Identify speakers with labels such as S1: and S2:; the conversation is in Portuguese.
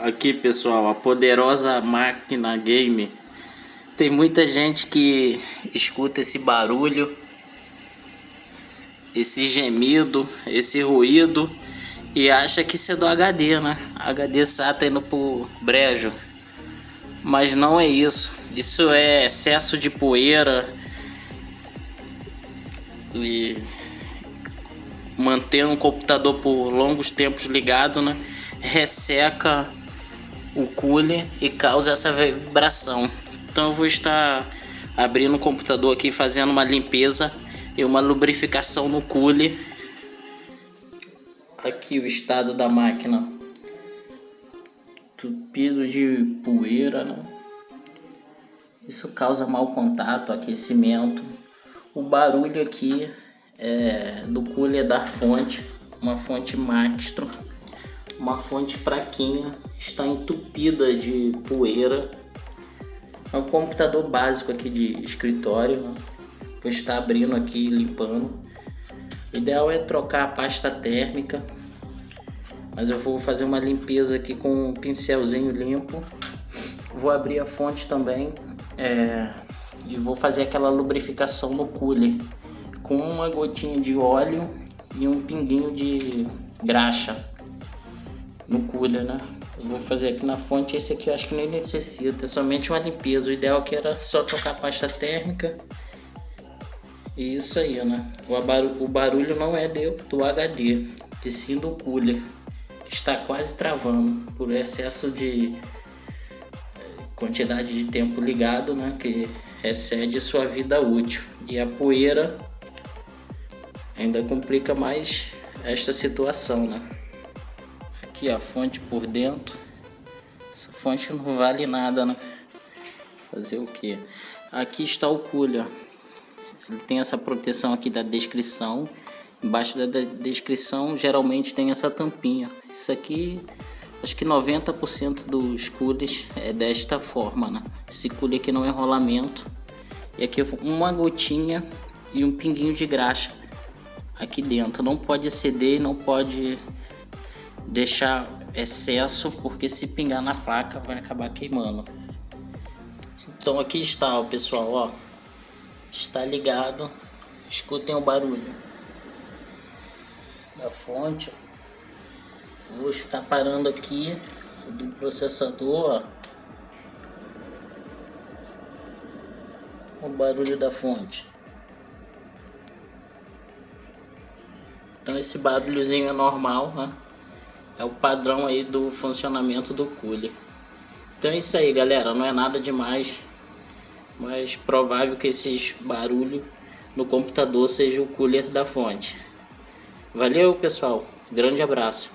S1: Aqui, pessoal, a poderosa máquina game. Tem muita gente que escuta esse barulho, esse gemido, esse ruído e acha que isso é do HD, né? HD SATA indo pro brejo. Mas não é isso. Isso é excesso de poeira e manter um computador por longos tempos ligado, né? Resseca o cooler e causa essa vibração. Então eu vou estar abrindo o computador aqui, fazendo uma limpeza e uma lubrificação no cooler. Aqui o estado da máquina, tupido de poeira, né? Isso causa mau contato, aquecimento. O barulho aqui é do cooler da fonte, uma fonte Maxtro, uma fonte fraquinha, está entupida de poeira. É um computador básico aqui de escritório, né? Vou estar abrindo aqui e limpando. O ideal é trocar a pasta térmica, mas eu vou fazer uma limpeza aqui com um pincelzinho limpo. Vou abrir a fonte também e vou fazer aquela lubrificação no cooler com uma gotinha de óleo e um pinguinho de graxa no cooler, né? Eu vou fazer aqui na fonte. Esse aqui eu acho que nem necessita, é somente uma limpeza. O ideal aqui era só trocar a pasta térmica. E isso aí, né? O barulho não é do HD, e sim do cooler. Está quase travando por excesso de quantidade de tempo ligado, né? Que excede sua vida útil. E a poeira ainda complica mais esta situação, né? Aqui a fonte por dentro. Essa fonte não vale nada, né? Fazer o que? Aqui está o cooler. Ele tem essa proteção aqui da descrição. Embaixo da descrição geralmente tem essa tampinha. Isso aqui, acho que 90% dos coolers é desta forma, né? Esse cooler aqui não é rolamento. E aqui uma gotinha e um pinguinho de graxa aqui dentro. Não pode exceder, não pode deixar excesso, porque se pingar na placa vai acabar queimando. Então aqui está, ó, pessoal, ó. Está ligado. Escutem o barulho da fonte. Vou estar parando aqui do processador, ó. O barulho da fonte. Então esse barulhozinho é normal, né? É o padrão aí do funcionamento do cooler. Então é isso aí, galera. Não é nada demais, mas provável que esses barulhos no computador seja o cooler da fonte. Valeu, pessoal. Grande abraço.